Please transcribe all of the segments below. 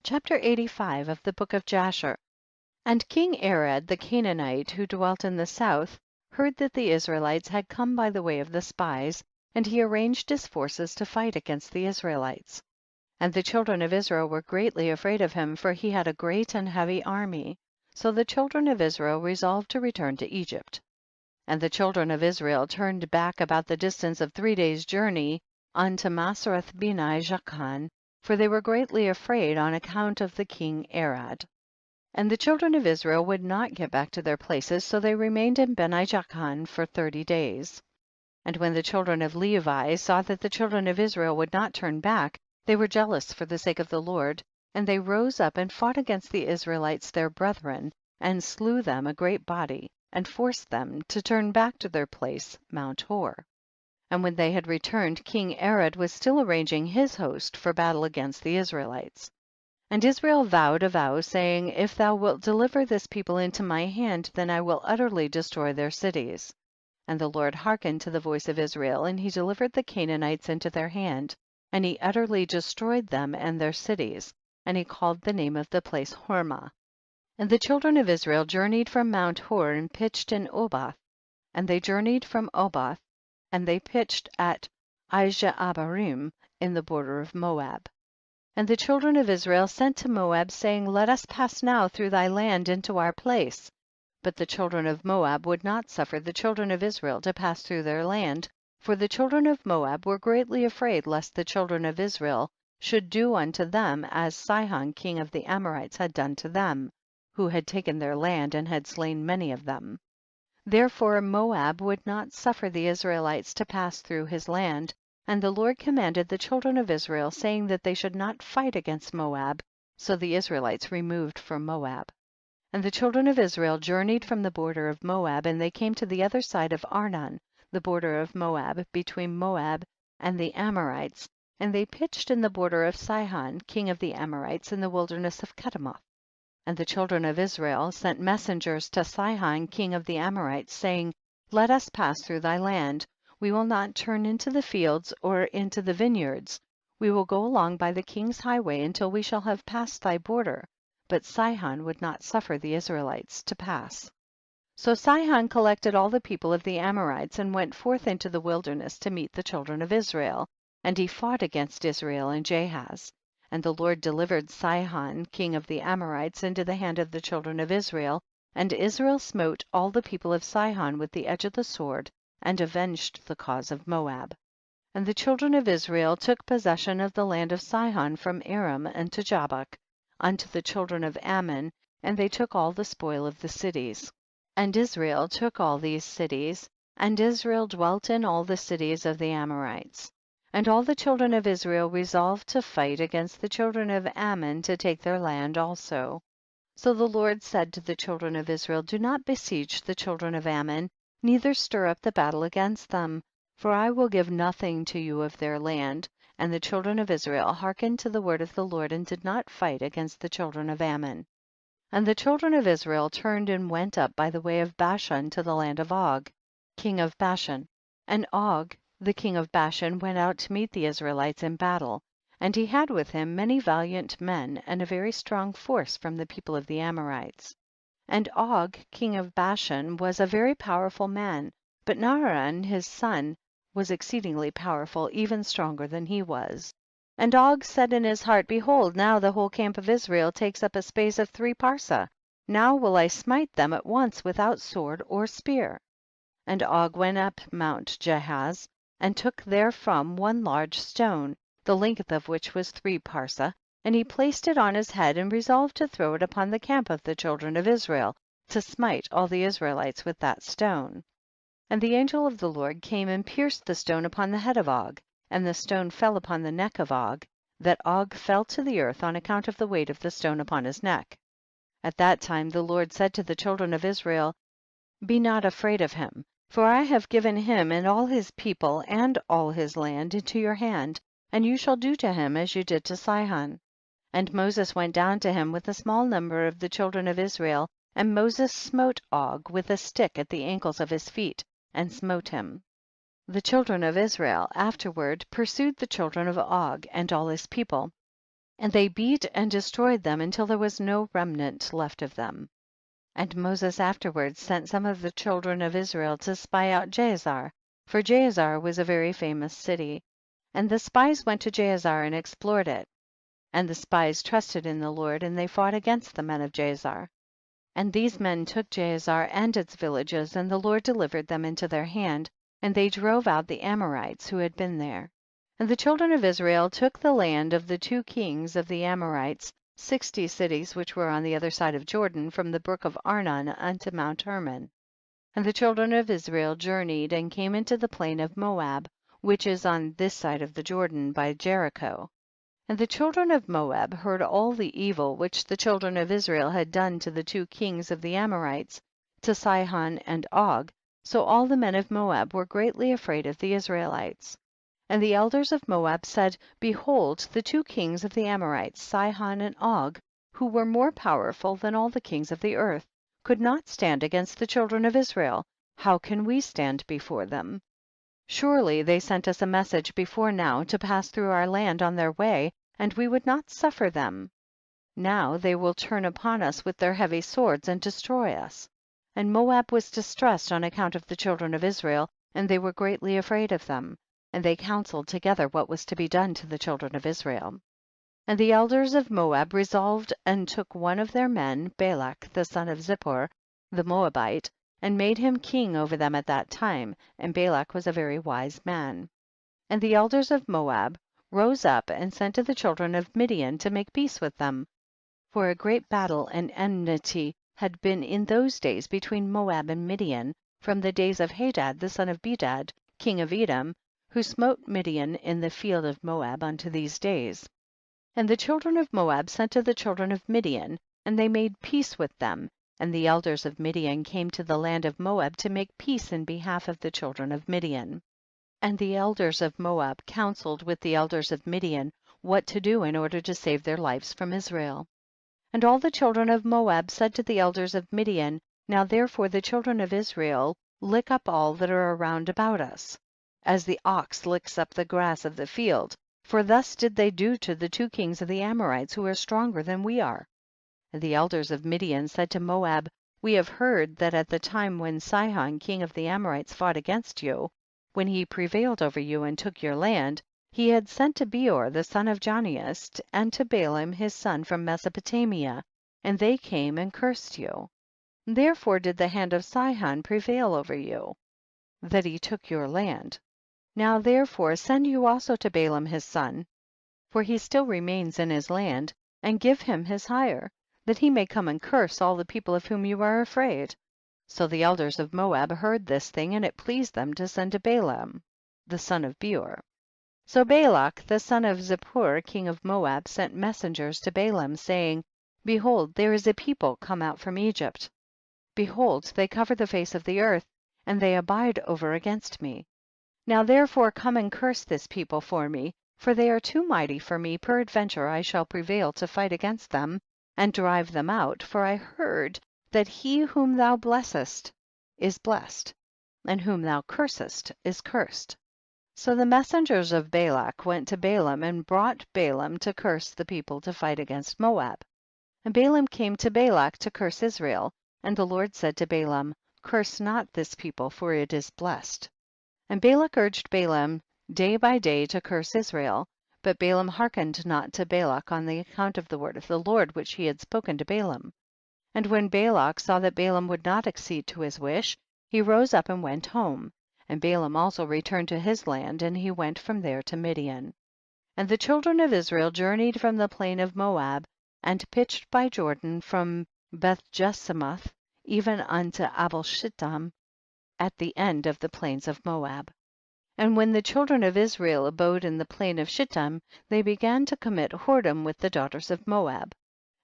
Chapter 85 of the Book of Jasher. And King Arad the Canaanite, who dwelt in the south, heard that the Israelites had come by the way of the spies, and he arranged his forces to fight against the Israelites. And the children of Israel were greatly afraid of him, for he had a great and heavy army. So the children of Israel resolved to return to Egypt. And the children of Israel turned back about the distance of 3 days' journey unto Masarath Beni Jachan, for they were greatly afraid on account of the king Arad. And the children of Israel would not get back to their places, so they remained in Beni Jachan for 30 days. And when the children of Levi saw that the children of Israel would not turn back, they were jealous for the sake of the Lord, and they rose up and fought against the Israelites their brethren, and slew them a great body, and forced them to turn back to their place, Mount Hor. And when they had returned, King Arad was still arranging his host for battle against the Israelites. And Israel vowed a vow, saying, if thou wilt deliver this people into my hand, then I will utterly destroy their cities. And the Lord hearkened to the voice of Israel, and he delivered the Canaanites into their hand, and he utterly destroyed them and their cities, and he called the name of the place Hormah. And the children of Israel journeyed from Mount Hor and pitched in Oboth, and they journeyed from Oboth, and they pitched at Ijah-abarim in the border of Moab. And the children of Israel sent to Moab, saying, let us pass now through thy land into our place. But the children of Moab would not suffer the children of Israel to pass through their land, for the children of Moab were greatly afraid lest the children of Israel should do unto them as Sihon king of the Amorites had done to them, who had taken their land and had slain many of them. Therefore Moab would not suffer the Israelites to pass through his land, and the Lord commanded the children of Israel, saying that they should not fight against Moab, so the Israelites removed from Moab. And the children of Israel journeyed from the border of Moab, and they came to the other side of Arnon, the border of Moab, between Moab and the Amorites, and they pitched in the border of Sihon king of the Amorites in the wilderness of Kedemoth. And the children of Israel sent messengers to Sihon king of the Amorites, saying, let us pass through thy land, we will not turn into the fields or into the vineyards, we will go along by the king's highway until we shall have passed thy border. But Sihon would not suffer the Israelites to pass. So Sihon collected all the people of the Amorites and went forth into the wilderness to meet the children of Israel, and he fought against Israel and Jahaz. And the Lord delivered Sihon king of the Amorites into the hand of the children of Israel, and Israel smote all the people of Sihon with the edge of the sword, and avenged the cause of Moab. And the children of Israel took possession of the land of Sihon from Aram unto Jabbok, unto the children of Ammon, and they took all the spoil of the cities. And Israel took all these cities, and Israel dwelt in all the cities of the Amorites. And all the children of Israel resolved to fight against the children of Ammon to take their land also. So the Lord said to the children of Israel, do not besiege the children of Ammon, neither stir up the battle against them, for I will give nothing to you of their land. And the children of Israel hearkened to the word of the Lord, and did not fight against the children of Ammon. And the children of Israel turned and went up by the way of Bashan to the land of Og, king of Bashan. And Og, the king of Bashan, went out to meet the Israelites in battle, and he had with him many valiant men, and a very strong force from the people of the Amorites. And Og, king of Bashan, was a very powerful man, but Naaran his son was exceedingly powerful, even stronger than he was. And Og said in his heart, behold, now the whole camp of Israel takes up a space of 3 parsa, now will I smite them at once without sword or spear. And Og went up Mount Jahaz, and took therefrom one large stone, the length of which was 3 parsa, and he placed it on his head, and resolved to throw it upon the camp of the children of Israel, to smite all the Israelites with that stone. And the angel of the Lord came and pierced the stone upon the head of Og, and the stone fell upon the neck of Og, that Og fell to the earth on account of the weight of the stone upon his neck. At that time the Lord said to the children of Israel, be not afraid of him, for I have given him and all his people and all his land into your hand, and you shall do to him as you did to Sihon. And Moses went down to him with a small number of the children of Israel, and Moses smote Og with a stick at the ankles of his feet, and smote him. The children of Israel afterward pursued the children of Og and all his people, And they beat and destroyed them until there was no remnant left of them. And Moses afterwards sent some of the children of Israel to spy out Jazer, for Jazer was a very famous city. And the spies went to Jazer and explored it. And the spies trusted in the Lord, and they fought against the men of Jazer. And these men took Jazer and its villages, and the Lord delivered them into their hand, and they drove out the Amorites who had been there. And the children of Israel took the land of the 2 kings of the Amorites, 60 cities which were on the other side of Jordan, from the brook of Arnon unto Mount Hermon. And the children of Israel journeyed and came into the plain of Moab, which is on this side of the Jordan by Jericho. And the children of Moab heard all the evil which the children of Israel had done to the 2 kings of the Amorites, to Sihon and Og, so all the men of Moab were greatly afraid of the Israelites. And the elders of Moab said, behold, the 2 kings of the Amorites, Sihon and Og, who were more powerful than all the kings of the earth, could not stand against the children of Israel. How can we stand before them? Surely they sent us a message before now to pass through our land on their way, and we would not suffer them. Now they will turn upon us with their heavy swords and destroy us. And Moab was distressed on account of the children of Israel, and they were greatly afraid of them. And they counseled together what was to be done to the children of Israel. And the elders of Moab resolved and took one of their men, Balak the son of Zippor, the Moabite, and made him king over them at that time, and Balak was a very wise man. And the elders of Moab rose up and sent to the children of Midian to make peace with them, for a great battle and enmity had been in those days between Moab and Midian, from the days of Hadad the son of Bedad, king of Edom, who smote Midian in the field of Moab unto these days. And the children of Moab sent to the children of Midian, and they made peace with them, and the elders of Midian came to the land of Moab to make peace in behalf of the children of Midian. And the elders of Moab counseled with the elders of Midian what to do in order to save their lives from Israel. And all the children of Moab said to the elders of Midian, now therefore the children of Israel lick up all that are around about us, as the ox licks up the grass of the field, for thus did they do to the 2 kings of the Amorites who are stronger than we are. And the elders of Midian said to Moab, we have heard that at the time when Sihon king of the Amorites fought against you, when he prevailed over you and took your land, he had sent to Beor the son of Janeas and to Balaam his son from Mesopotamia, and they came and cursed you. Therefore did the hand of Sihon prevail over you, that he took your land. Now therefore send you also to Balaam his son, for he still remains in his land, and give him his hire, that he may come and curse all the people of whom you are afraid. So the elders of Moab heard this thing, and it pleased them to send to Balaam the son of Beor. So Balak the son of Zippor king of Moab sent messengers to Balaam, saying, behold, there is a people come out from Egypt. Behold, they cover the face of the earth, and they abide over against me. Now therefore come and curse this people for me, for they are too mighty for me. Peradventure I shall prevail to fight against them and drive them out, for I heard that he whom thou blessest is blessed, and whom thou cursest is cursed. So the messengers of Balak went to Balaam and brought Balaam to curse the people to fight against Moab. And Balaam came to Balak to curse Israel, and the Lord said to Balaam, curse not this people, for it is blessed. And Balak urged Balaam day by day to curse Israel, but Balaam hearkened not to Balak on the account of the word of the Lord which he had spoken to Balaam. And when Balak saw that Balaam would not accede to his wish, he rose up and went home, and Balaam also returned to his land, and he went from there to Midian. And the children of Israel journeyed from the plain of Moab, and pitched by Jordan from Beth Jesimoth even unto Abel Shittim, at the end of the plains of Moab. And when the children of Israel abode in the plain of Shittim, they began to commit whoredom with the daughters of Moab.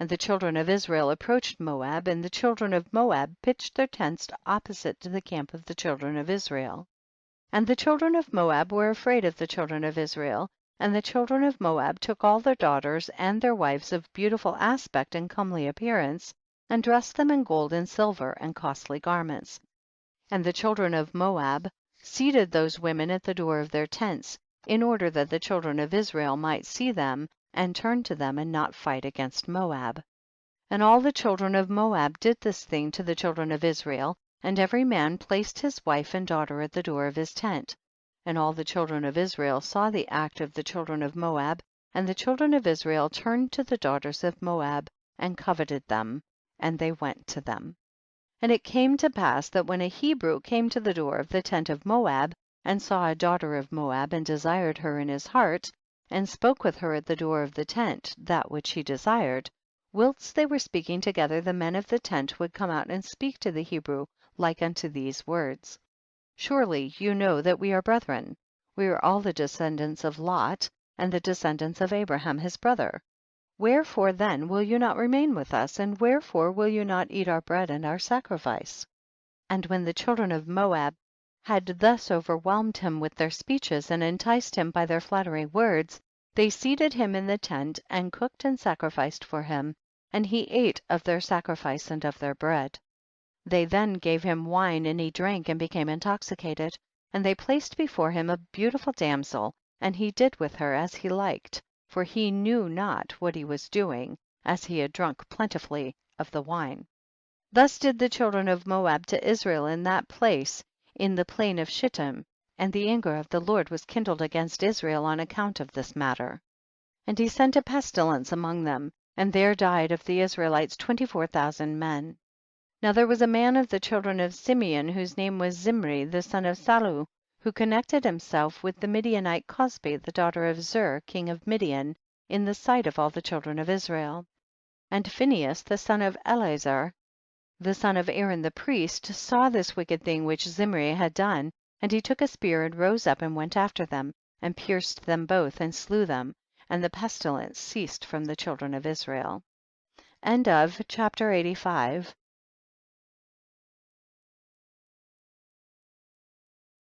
And the children of Israel approached Moab, and the children of Moab pitched their tents opposite to the camp of the children of Israel. And the children of Moab were afraid of the children of Israel, and the children of Moab took all their daughters and their wives of beautiful aspect and comely appearance, and dressed them in gold and silver and costly garments. And the children of Moab seated those women at the door of their tents, in order that the children of Israel might see them, and turn to them and not fight against Moab. And all the children of Moab did this thing to the children of Israel, and every man placed his wife and daughter at the door of his tent. And all the children of Israel saw the act of the children of Moab, and the children of Israel turned to the daughters of Moab and coveted them, and they went to them. And it came to pass that when a Hebrew came to the door of the tent of Moab, and saw a daughter of Moab, and desired her in his heart, and spoke with her at the door of the tent that which he desired, whilst they were speaking together, the men of the tent would come out and speak to the Hebrew like unto these words: Surely you know that we are brethren. We are all the descendants of Lot, and the descendants of Abraham his brother. Wherefore then will you not remain with us, and wherefore will you not eat our bread and our sacrifice? And when the children of Moab had thus overwhelmed him with their speeches, and enticed him by their flattering words, they seated him in the tent, and cooked and sacrificed for him, and he ate of their sacrifice and of their bread. They then gave him wine, and he drank and became intoxicated, and they placed before him a beautiful damsel, and he did with her as he liked, for he knew not what he was doing, as he had drunk plentifully of the wine. Thus did the children of Moab to Israel in that place in the plain of Shittim, and the anger of the Lord was kindled against Israel on account of this matter. And he sent a pestilence among them, and there died of the Israelites 24,000 men. Now there was a man of the children of Simeon whose name was Zimri the son of Salu, who connected himself with the Midianite Cosbi the daughter of Zur king of Midian, in the sight of all the children of Israel. And Phinehas the son of Eleazar, the son of Aaron the priest, saw this wicked thing which Zimri had done, and he took a spear and rose up and went after them, and pierced them both and slew them, and the pestilence ceased from the children of Israel. Chapter 85.